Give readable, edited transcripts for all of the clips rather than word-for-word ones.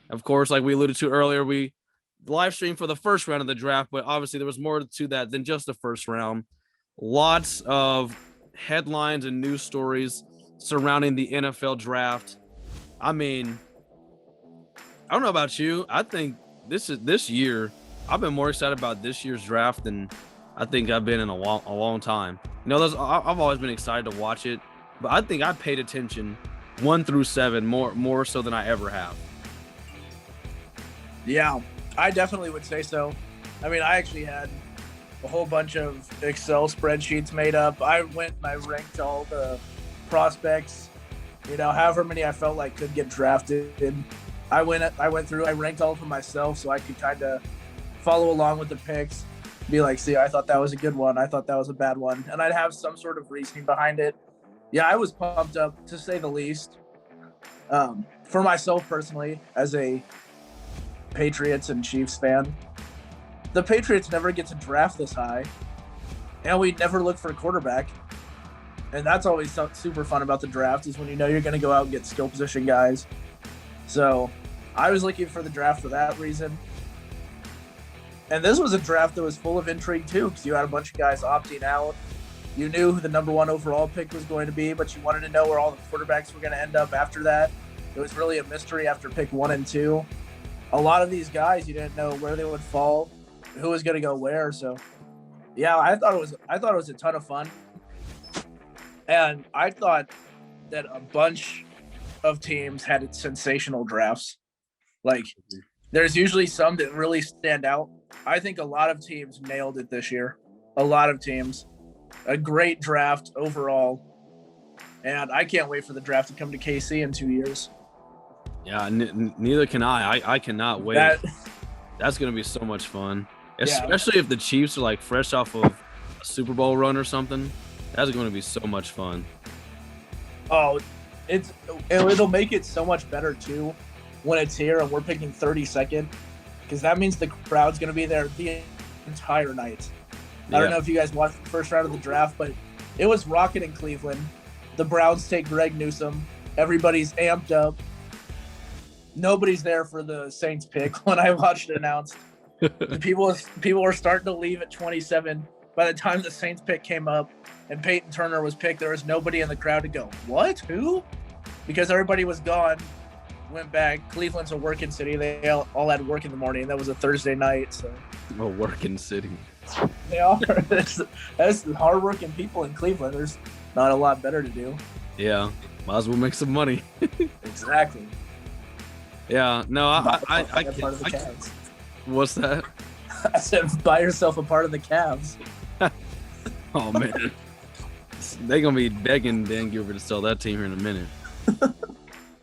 Of course, like we alluded to earlier, we live streamed for the first round of the draft, but obviously there was more to that than just the first round. Lots of headlines and news stories surrounding the NFL draft. I mean, I don't know about you. I think this year. I've been more excited about this year's draft than I think I've been in a long time. I've always been excited to watch it, but I think I paid attention 1 through 7 more so than I ever have. Yeah, I definitely would say so. I mean, I actually had a whole bunch of Excel spreadsheets made up. I went and I ranked all the prospects, however many I felt like could get drafted. And I went through, I ranked all of them myself so I could kind of follow along with the picks, be like, see, I thought that was a good one. I thought that was a bad one. And I'd have some sort of reasoning behind it. Yeah, I was pumped up, to say the least. For myself personally, as a Patriots and Chiefs fan, the Patriots never get to draft this high, and we never look for a quarterback. And that's always super fun about the draft, is when you're going to go out and get skill position guys. So I was looking for the draft for that reason. And this was a draft that was full of intrigue too, because you had a bunch of guys opting out. You knew who the number 1 overall pick was going to be, but you wanted to know where all the quarterbacks were going to end up after that. It was really a mystery after pick 1 and 2. A lot of these guys, you didn't know where they would fall, who was going to go where. So, yeah, I thought it was a ton of fun, and I thought that a bunch of teams had sensational drafts. Like, there's usually some that really stand out. I think a lot of teams nailed it this year. A lot of teams. A great draft overall. And I can't wait for the draft to come to KC in 2 years. Yeah, neither can I. I cannot wait. That's going to be so much fun. Especially if the Chiefs are like fresh off of a Super Bowl run or something. That's going to be so much fun. Oh, it'll make it so much better too when it's here and we're picking 32nd, because that means the crowd's going to be there the entire night. I don't know if you guys watched the first round of the draft, but it was rocking in Cleveland. The Browns take Greg Newsome. Everybody's amped up. Nobody's there for the Saints pick when I watched it announced. The people were starting to leave at 27. By the time the Saints pick came up and Peyton Turner was picked, there was nobody in the crowd to go, what? Who? Because everybody was gone. Went back. Cleveland's a working city. They all had work in the morning. That was a Thursday night. So a working city. They are. That's hardworking people in Cleveland. There's not a lot better to do. Yeah, might as well make some money. Exactly. Yeah, no, I can't. Part of the Cavs. What's that? I said, buy yourself a part of the Cavs. Oh man, they're gonna be begging Dan Gilbert to sell that team here in a minute.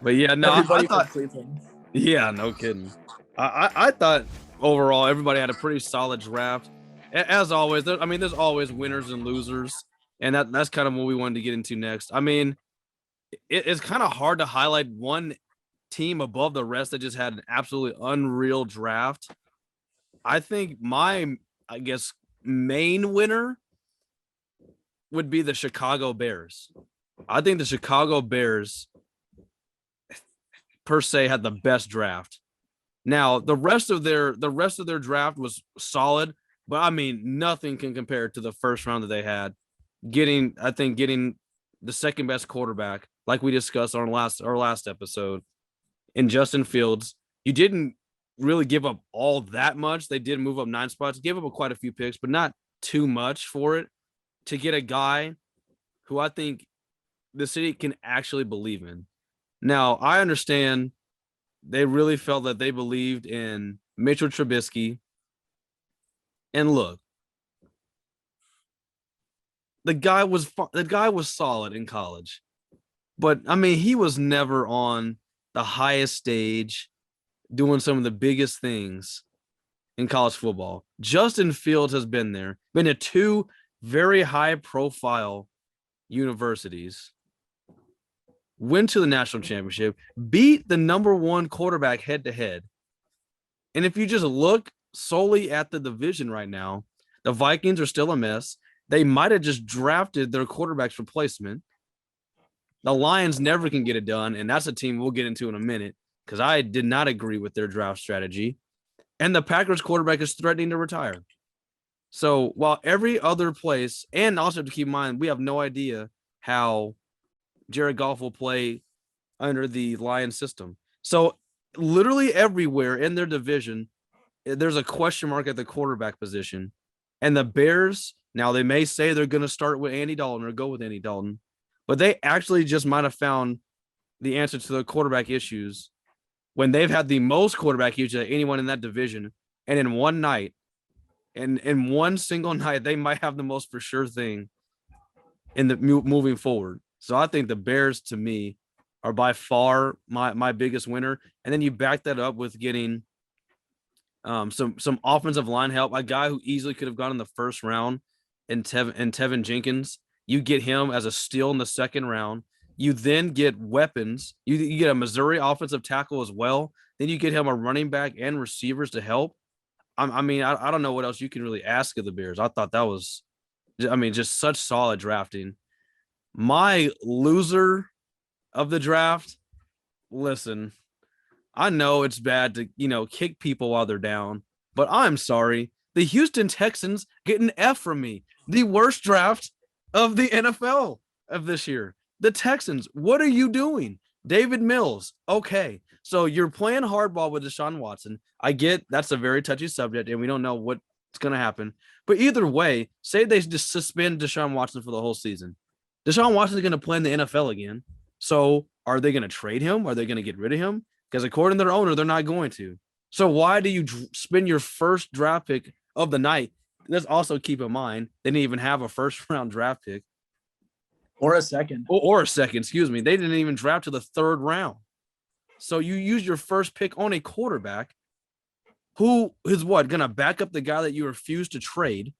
But yeah, no, I thought Cleveland. Yeah, no kidding. I thought overall everybody had a pretty solid draft. As always, there's always winners and losers, and that's kind of what we wanted to get into next. I mean, it's kind of hard to highlight one team above the rest that just had an absolutely unreal draft. I think I guess, main winner would be the Chicago Bears. I think the Chicago Bears per se had the best draft. Now, the rest of their draft was solid, but I mean, nothing can compare to the first round that they had. Getting the second best quarterback, like we discussed on our last episode, in Justin Fields. You didn't really give up all that much. They did move up 9 spots, gave up quite a few picks, but not too much for it, to get a guy who I think the city can actually believe in. Now, I understand they really felt that they believed in Mitchell Trubisky. And look, the guy was solid in college. But I mean, he was never on the highest stage doing some of the biggest things in college football. Justin Fields has been there, been at 2 very high profile universities, went to the national championship, beat the number 1 quarterback head to head. And if you just look solely at the division right now, the Vikings are still a mess. They might have just drafted their quarterback's replacement. The Lions never can get it done, and that's a team we'll get into in a minute. because I did not agree with their draft strategy. And the Packers quarterback is threatening to retire. So while every other place, and also to keep in mind, we have no idea how Jared Goff will play under the Lions system. So literally everywhere in their division, there's a question mark at the quarterback position. And the Bears, now they may say they're going to start with Andy Dalton or go with Andy Dalton, but they actually just might have found the answer to the quarterback issues when they've had the most quarterback issues of anyone in that division. And in one night, and in one single night, they might have the most for sure thing in the moving forward. So I think the Bears, to me, are by far my biggest winner. And then you back that up with getting some offensive line help. A guy who easily could have gone in the first round in Tevin Jenkins. You get him as a steal in the second round. You then get weapons. You get a Missouri offensive tackle as well. Then you get him a running back and receivers to help. I mean, I don't know what else you can really ask of the Bears. I thought that was, I mean, just such solid drafting. My loser of the draft, listen, I know it's bad to, kick people while they're down, but I'm sorry. The Houston Texans get an F from me. The worst draft of the NFL of this year. The Texans, what are you doing? David Mills, okay. So you're playing hardball with Deshaun Watson. I get that's a very touchy subject, and we don't know what's going to happen. But either way, say they just suspend Deshaun Watson for the whole season. Deshaun Watson is going to play in the NFL again. So are they going to trade him? Are they going to get rid of him? Because according to their owner, they're not going to. So why do you spend your first draft pick of the night? Let's also keep in mind they didn't even have a first round draft pick. Or a second. Or a second, excuse me. They didn't even draft to the third round. So you use your first pick on a quarterback who is going to back up the guy that you refuse to trade.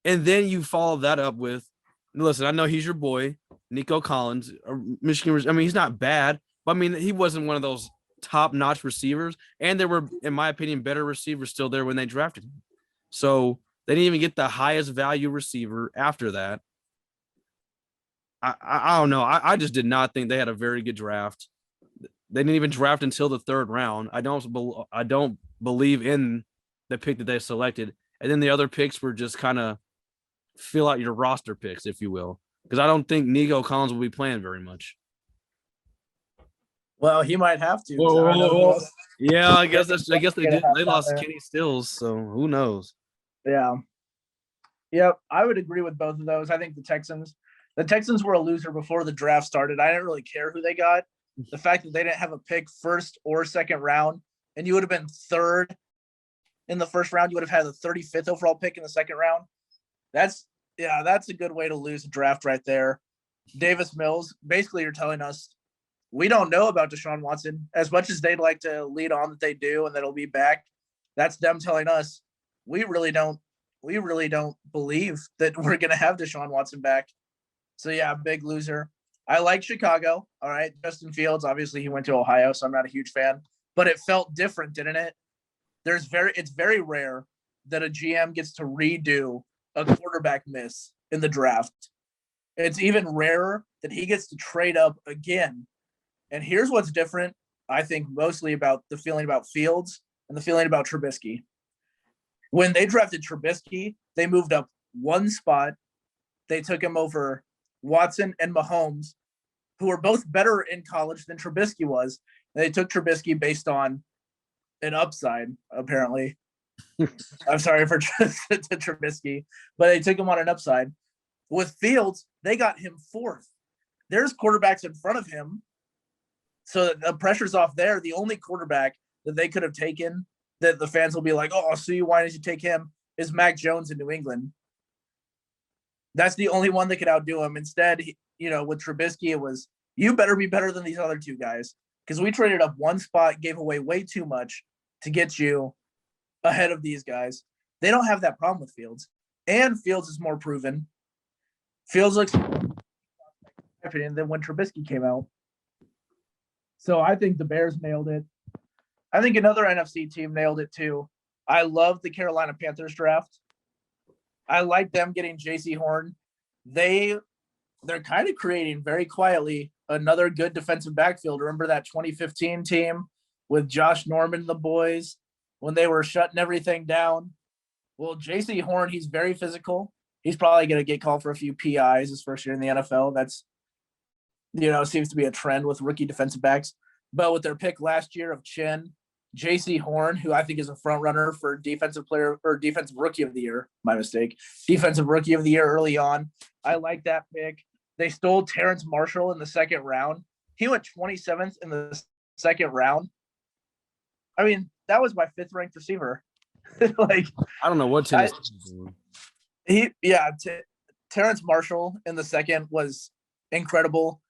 And then you follow that up with, listen, I know he's your boy, Nico Collins, Michigan. I mean, he's not bad, but I mean, he wasn't one of those top-notch receivers. And there were, in my opinion, better receivers still there when they drafted him. So they didn't even get the highest value receiver after that. I don't know. I just did not think they had a very good draft. They didn't even draft until the third round. I don't believe in the pick that they selected. And then the other picks were just kind of fill out your roster picks, if you will, because I don't think Nico Collins will be playing very much. Well, he might have to. Whoa. Yeah, I guess they lost Kenny Stills, so who knows? Yeah. Yep, I would agree with both of those. I think the Texans were a loser before the draft started. I didn't really care who they got. The fact that they didn't have a pick first or second round, and you would have been third in the first round, you would have had the 35th overall pick in the second round. That's a good way to lose a draft right there. Davis Mills, basically you're telling us we don't know about Deshaun Watson as much as they'd like to lead on that they do and that he'll be back. That's them telling us we really don't believe that we're going to have Deshaun Watson back. So yeah, big loser. I like Chicago. All right. Justin Fields, obviously he went to Ohio, so I'm not a huge fan, but it felt different, didn't it? It's very rare that a GM gets to redo a quarterback miss in the draft. It's even rarer that he gets to trade up again. And here's what's different, I think, mostly about the feeling about Fields and the feeling about Trubisky. When they drafted Trubisky, they moved up one spot. They took him over Watson and Mahomes, who were both better in college than Trubisky was. And they took Trubisky based on an upside, apparently. I'm sorry for Trubisky, but they took him on an upside. With Fields, they got him fourth. There's quarterbacks in front of him, so the pressure's off there. The only quarterback that they could have taken that the fans will be like, oh, so why did you take him, is Mac Jones in New England. That's the only one that could outdo him. Instead, with Trubisky, it was, you better be better than these other two guys, because we traded up one spot, gave away way too much to get you ahead of these guys. They don't have that problem with Fields, and Fields is more proven. Fields looks, in my opinion, than when Trubisky came out. So I think the Bears nailed it. I think another NFC team nailed it too. I love the Carolina Panthers draft. I like them getting J.C. Horn. They're kind of creating very quietly another good defensive backfield. Remember that 2015 team with Josh Norman and the boys when they were shutting everything down? Well, J.C. Horn, he's very physical. He's probably going to get called for a few PIs his first year in the NFL. That's, seems to be a trend with rookie defensive backs. But with their pick last year of Chin, J.C. Horn, who I think is a front runner for defensive player or defensive rookie of the year, my mistake, defensive rookie of the year early on. I like that pick. They stole Terrence Marshall in the second round. He went 27th in the second round. I mean, that was my 5th ranked receiver. I don't know what Tennessee's doing. Terrence Marshall in the second was incredible.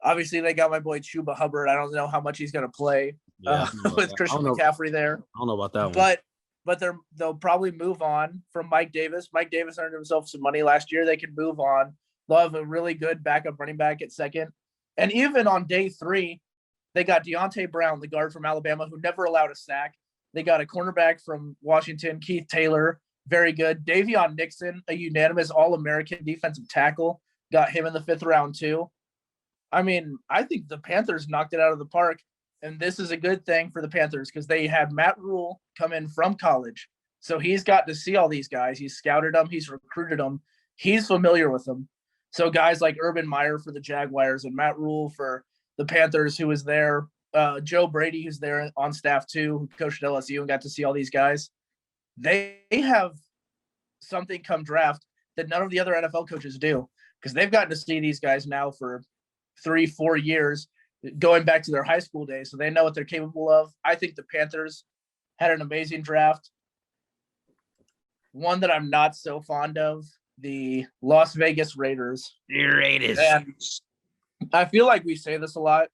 Obviously, they got my boy Chuba Hubbard. I don't know how much he's going to play with Christian McCaffrey there. I don't know about that one. But they'll probably move on from Mike Davis. Mike Davis earned himself some money last year. They can move on. They'll have a really good backup running back at second. And even on day 3, they got Deontay Brown, the guard from Alabama, who never allowed a sack. They got a cornerback from Washington, Keith Taylor, very good. Davion Nixon, a unanimous All-American defensive tackle, got him in the 5th round too. I mean, I think the Panthers knocked it out of the park, and this is a good thing for the Panthers because they had Matt Rule come in from college. So he's got to see all these guys. He's scouted them. He's recruited them. He's familiar with them. So guys like Urban Meyer for the Jaguars and Matt Rule for the Panthers, who was there, Joe Brady, who's there on staff too, who coached at LSU and got to see all these guys. They have something come draft that none of the other NFL coaches do because they've gotten to see these guys now for 3-4 years, going back to their high school days. So they know what they're capable of. I think the Panthers had an amazing draft. One that I'm not so fond of, the Las Vegas Raiders. The Raiders. And I feel like we say this a lot,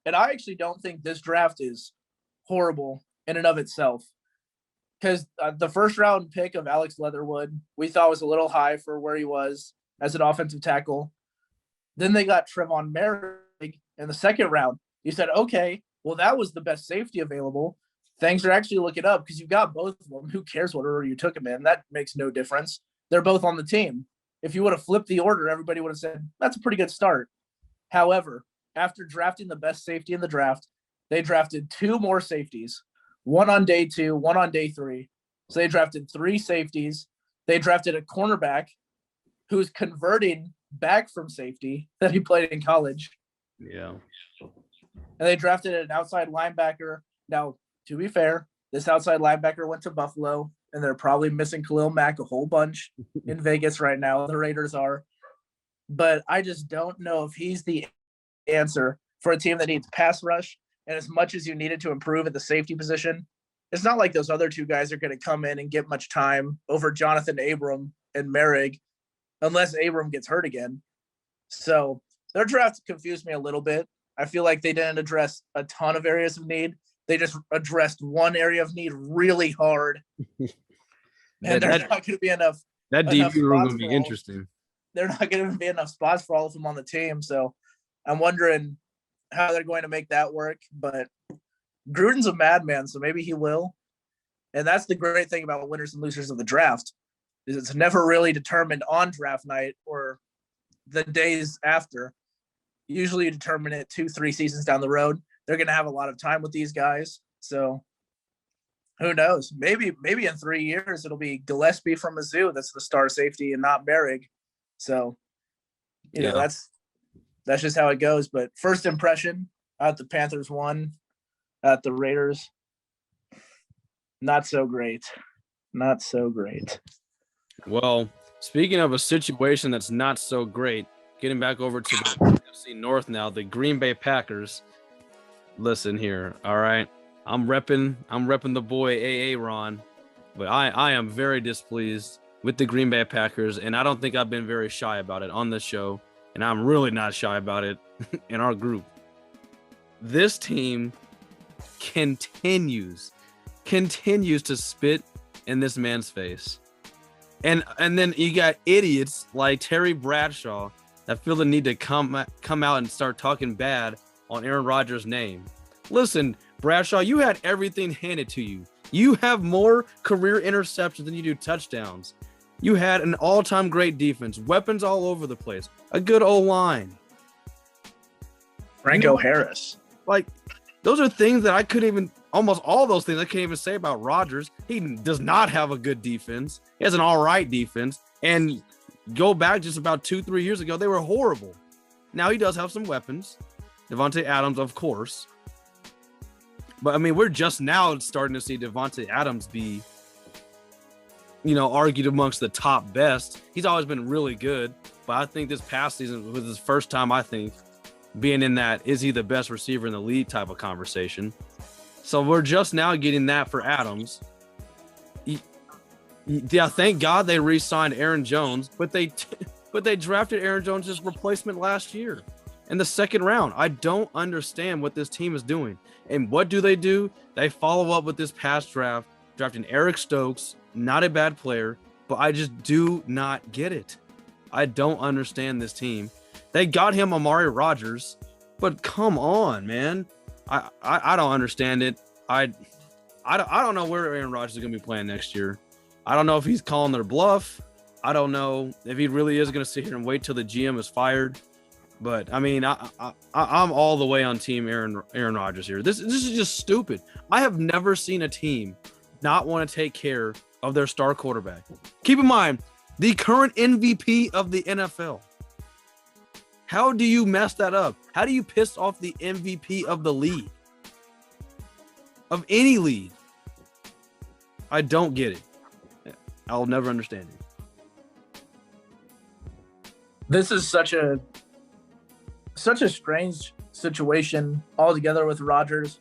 and I actually don't think this draft is horrible in and of itself. Because the first round pick of Alex Leatherwood, we thought was a little high for where he was as an offensive tackle. Then they got Trevon Merrick in the second round. You said, okay, well, that was the best safety available. Things are actually looking up because you got both of them. Who cares what order you took them in? That makes no difference. They're both on the team. If you would have flipped the order, everybody would have said, that's a pretty good start. However, after drafting the best safety in the draft, they drafted 2 more safeties, one on day 2, one on day 3. So they drafted 3 safeties. They drafted a cornerback who's converting back from safety that he played in college. Yeah. And they drafted an outside linebacker. Now, to be fair, this outside linebacker went to Buffalo, and they're probably missing Khalil Mack a whole bunch in Vegas right now. The Raiders are. But I just don't know if he's the answer for a team that needs pass rush. And as much as you needed to improve at the safety position, it's not like those other 2 guys are going to come in and get much time over Jonathan Abram and Merrick, unless Abram gets hurt again. So their draft confused me a little bit. I feel like they didn't address a ton of areas of need. They just addressed one area of need really hard. And there's not going to be enough. That DB room will be interesting. They're not going to be enough spots for all of them on the team. So I'm wondering how they're going to make that work. But Gruden's a madman, so maybe he will. And that's the great thing about winners and losers of the draft, is it's never really determined on draft night or the days after. Usually you determine it 2-3 seasons down the road. They're going to have a lot of time with these guys. So who knows? Maybe in 3 years, it'll be Gillespie from Mizzou that's the star safety and not Merrick. So, you know, that's just how it goes. But first impression, the Panthers won at the Raiders. Not so great. Not so great. Well, speaking of a situation that's not so great, getting back over to the NFC North now, the Green Bay Packers. Listen here, all right? I'm repping the boy AA Ron, but I am very displeased with the Green Bay Packers, and I don't think I've been very shy about it on this show, and I'm really not shy about it in our group. This team continues to spit in this man's face. And then you got idiots like Terry Bradshaw that feel the need to come out and start talking bad on Aaron Rodgers' name. Listen, Bradshaw, you had everything handed to you. You have more career interceptions than you do touchdowns. You had an all-time great defense, weapons all over the place, a good O-line. Franco Harris. Like, those are things that I couldn't even, almost all those things I can't even say about Rodgers. He does not have a good defense. He has an all right defense. And go back just about 2-3 years ago, they were horrible. Now he does have some weapons. Devontae Adams, of course. But I mean, we're just now starting to see Devontae Adams be, argued amongst the top best. He's always been really good. But I think this past season was his first time, I think, being in that, is he the best receiver in the league type of conversation. So we're just now getting that for Adams. Yeah, thank God they re-signed Aaron Jones, but they drafted Aaron Jones' replacement last year in the second round. I don't understand what this team is doing. And what do? They follow up with this past draft, drafting Eric Stokes, not a bad player, but I just do not get it. I don't understand this team. They got him Amari Rodgers, but come on, man. I don't understand it. I don't know where Aaron Rodgers is going to be playing next year. I don't know if he's calling their bluff. I don't know if he really is going to sit here and wait till the GM is fired. But I mean, I'm all the way on team Aaron Rodgers here. This is just stupid. I have never seen a team not want to take care of their star quarterback. Keep in mind, the current MVP of the NFL. How do you mess that up? How do you piss off the MVP of the league? Of any league? I don't get it. I'll never understand it. This is such a strange situation altogether with Rodgers.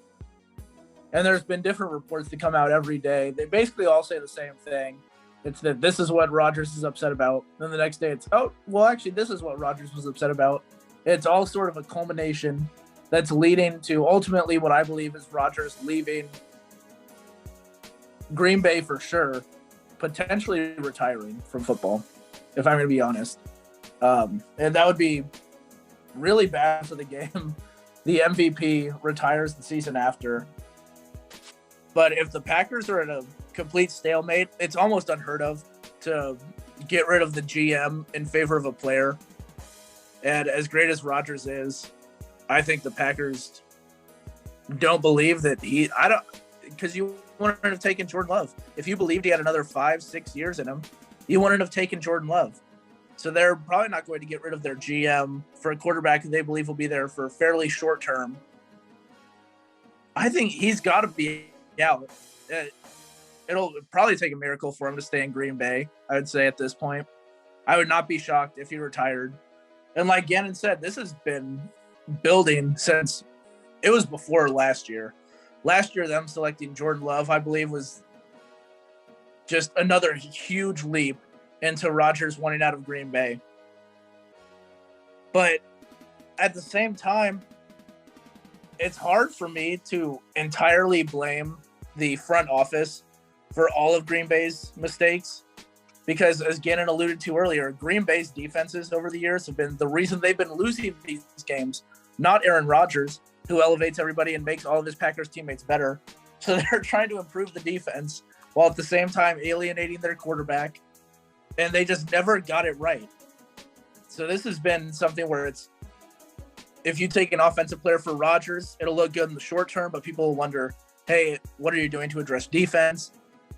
And there's been different reports that come out every day. They basically all say the same thing. It's that this is what Rodgers is upset about. Then the next day it's, oh, well, actually, this is what Rodgers was upset about. It's all sort of a culmination that's leading to ultimately what I believe is Rodgers leaving Green Bay for sure, potentially retiring from football, if I'm going to be honest. And that would be really bad for the game. The MVP retires the season after. But if the Packers are in a complete stalemate, it's almost unheard of to get rid of the GM in favor of a player. And as great as Rodgers is, I think the Packers don't believe that because you wouldn't have taken Jordan Love. If you believed he had another 5-6 years in him, you wouldn't have taken Jordan Love. So they're probably not going to get rid of their GM for a quarterback that they believe will be there for fairly short term. I think he's got to be out. It'll probably take a miracle for him to stay in Green Bay, I would say at this point. I would not be shocked if he retired. And like Gannon said, this has been building since it was before last year. Last year, them selecting Jordan Love, I believe, was just another huge leap into Rodgers wanting out of Green Bay. But at the same time, it's hard for me to entirely blame the front office for all of Green Bay's mistakes. Because as Gannon alluded to earlier, Green Bay's defenses over the years have been the reason they've been losing these games, not Aaron Rodgers, who elevates everybody and makes all of his Packers teammates better. So they're trying to improve the defense while at the same time alienating their quarterback. And they just never got it right. So this has been something where it's, if you take an offensive player for Rodgers, it'll look good in the short term, but people will wonder, hey, what are you doing to address defense?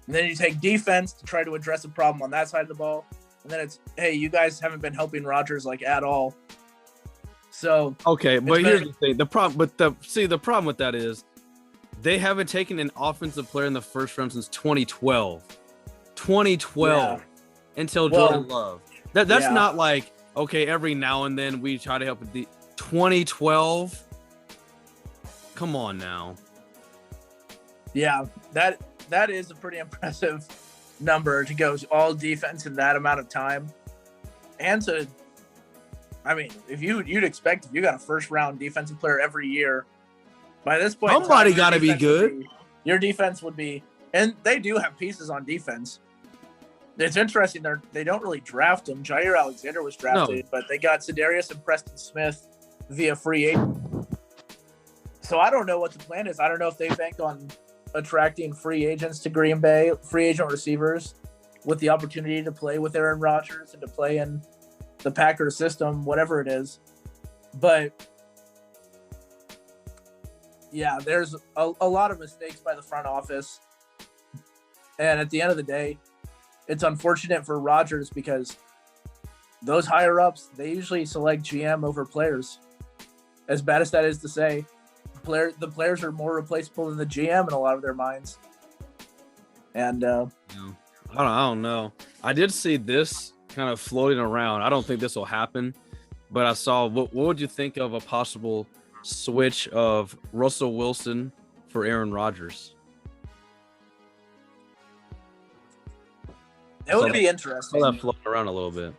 And then you take defense to try to address a problem on that side of the ball. And then it's, hey, you guys haven't been helping Rodgers like at all. So okay, but here's the thing. The problem with that is they haven't taken an offensive player in the first round since 2012. 2012 until Jordan Love. That's not like, okay, every now and then we try to help with the 2012. Come on now. Yeah, that is a pretty impressive number to go all defense in that amount of time. And to, I mean, you'd expect if you got a first round defensive player every year, by this point, somebody got to be good. Your defense would be, and they do have pieces on defense. It's interesting. They don't really draft them. Jair Alexander was drafted, but they got Sedarius and Preston Smith via free agent. So I don't know what the plan is. I don't know if they bank on attracting free agents to Green Bay, free agent receivers, with the opportunity to play with Aaron Rodgers and to play in the Packers system, whatever it is. But yeah, there's a lot of mistakes by the front office. And at the end of the day, it's unfortunate for Rodgers because those higher ups, they usually select GM over players. As bad as that is to say, the players are more replaceable than the GM in a lot of their minds. And I don't know. I did see this kind of floating around. I don't think this will happen, but I saw what would you think of a possible switch of Russell Wilson for Aaron Rodgers? it would be interesting. Saw that floating around a little bit.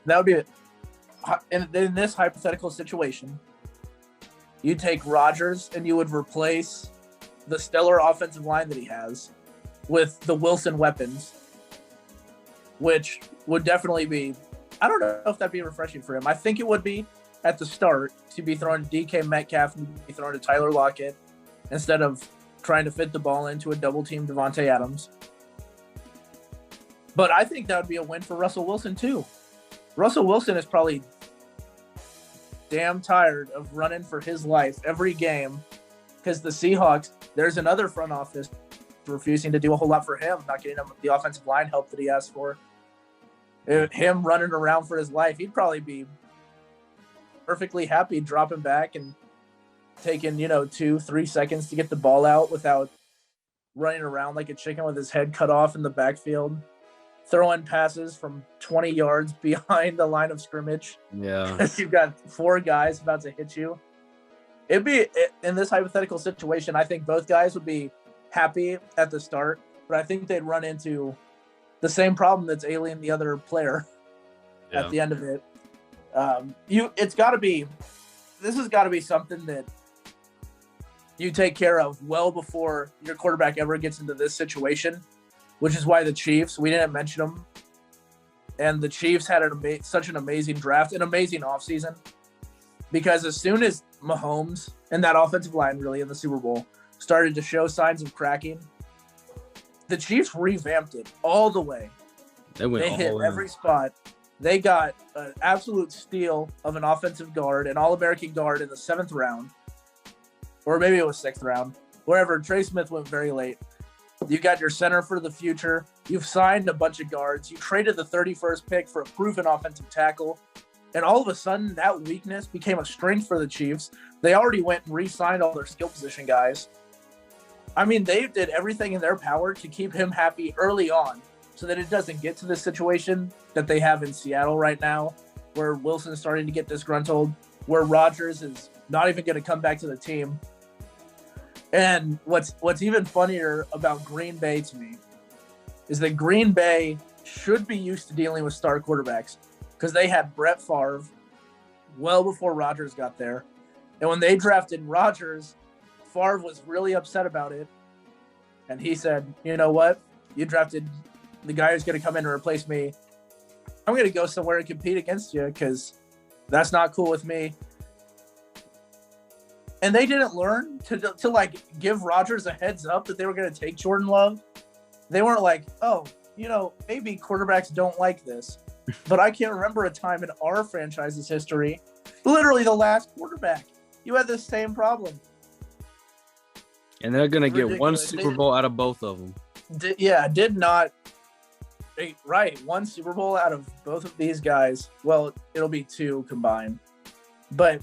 That would be in this hypothetical situation. You take Rodgers and you would replace the stellar offensive line that he has with the Wilson weapons, which would definitely be, I don't know if that'd be refreshing for him. I think it would be at the start to be throwing DK Metcalf and be throwing to Tyler Lockett instead of trying to fit the ball into a double team Devontae Adams. But I think that would be a win for Russell Wilson too. Russell Wilson is probably damn tired of running for his life every game because the Seahawks, there's another front office refusing to do a whole lot for him, not getting him the offensive line help that he asked for. Him running around for his life, he'd probably be perfectly happy dropping back and taking, 2-3 seconds to get the ball out without running around like a chicken with his head cut off in the backfield, throwing passes from 20 yards behind the line of scrimmage. Yeah. You've got 4 guys about to hit you. In this hypothetical situation, I think both guys would be happy at the start, but I think they'd run into the same problem that's ailing the other player at the end of it. This has got to be something that you take care of well before your quarterback ever gets into this situation, which is why the Chiefs, we didn't mention them, and the Chiefs had such an amazing draft, an amazing offseason, because as soon as Mahomes and that offensive line really in the Super Bowl started to show signs of cracking, the Chiefs revamped it all the way. They hit every spot. They got an absolute steal of an offensive guard, an All-American guard in the 7th round, or maybe it was 6th round, wherever. Trey Smith went very late. You got your center for the future. You've signed a bunch of guards. You traded the 31st pick for a proven offensive tackle. And all of a sudden, that weakness became a strength for the Chiefs. They already went and re-signed all their skill position guys. I mean, they did everything in their power to keep him happy early on so that it doesn't get to the situation that they have in Seattle right now, where Wilson's starting to get disgruntled, where Rodgers is not even going to come back to the team. And what's even funnier about Green Bay to me is that Green Bay should be used to dealing with star quarterbacks because they had Brett Favre well before Rodgers got there. And when they drafted Rodgers, Favre was really upset about it. And he said, you know what? You drafted the guy who's going to come in and replace me. I'm going to go somewhere and compete against you because that's not cool with me. And they didn't learn to like give Rodgers a heads up that they were going to take Jordan Love. They weren't like, oh, maybe quarterbacks don't like this. But I can't remember a time in our franchise's history, literally the last quarterback, you had the same problem. And they're going to get one Super Bowl out of both of them. One Super Bowl out of both of these guys. Well, it'll be 2 combined. But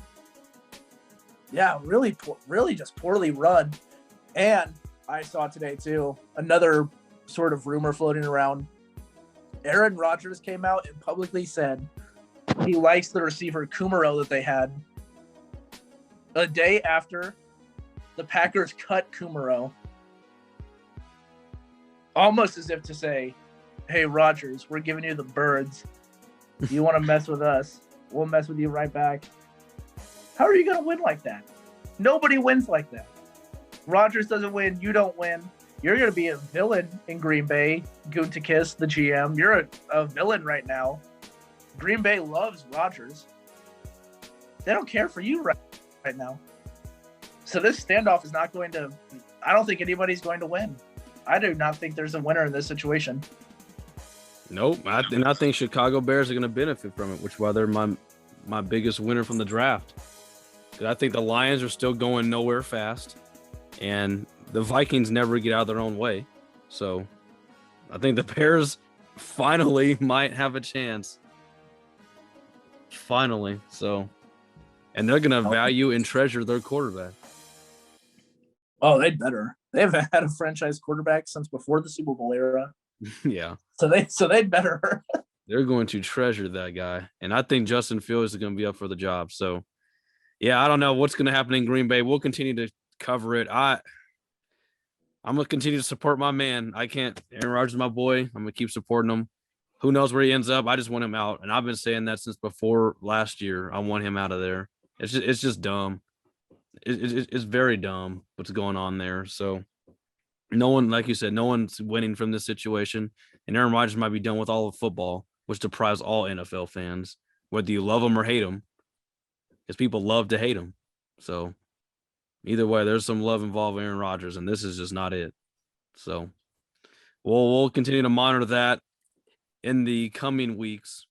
yeah, really just poorly run. And I saw today too, another sort of rumor floating around. Aaron Rodgers came out and publicly said he likes the receiver Kumaro that they had. A day after the Packers cut Kumaro, almost as if to say, hey, Rodgers, we're giving you the birds. You want to mess with us, we'll mess with you right back. How are you going to win like that? Nobody wins like that. Rodgers doesn't win. You don't win. You're going to be a villain in Green Bay. Gutekunst, the GM. You're a villain right now. Green Bay loves Rodgers. They don't care for you right now. So this standoff is not going to – I don't think anybody's going to win. I do not think there's a winner in this situation. Nope. I think Chicago Bears are going to benefit from it, which is why they're my biggest winner from the draft. I think the Lions are still going nowhere fast, and the Vikings never get out of their own way. So I think the Bears finally might have a chance. Finally. So, and they're going to value and treasure their quarterback. Oh, they'd better. They haven't had a franchise quarterback since before the Super Bowl era. Yeah. So they'd better. They're going to treasure that guy. And I think Justin Fields is going to be up for the job. So, yeah, I don't know what's going to happen in Green Bay. We'll continue to cover it. I'm going to continue to support my man. I can't. Aaron Rodgers is my boy. I'm going to keep supporting him. Who knows where he ends up? I just want him out. And I've been saying that since before last year. I want him out of there. It's just dumb. It's very dumb what's going on there. So no one, like you said, no one's winning from this situation. And Aaron Rodgers might be done with all of football, which deprives all NFL fans, whether you love him or hate him, because people love to hate him. So either way, there's some love involved with Aaron Rodgers, and this is just not it. So we'll continue to monitor that in the coming weeks.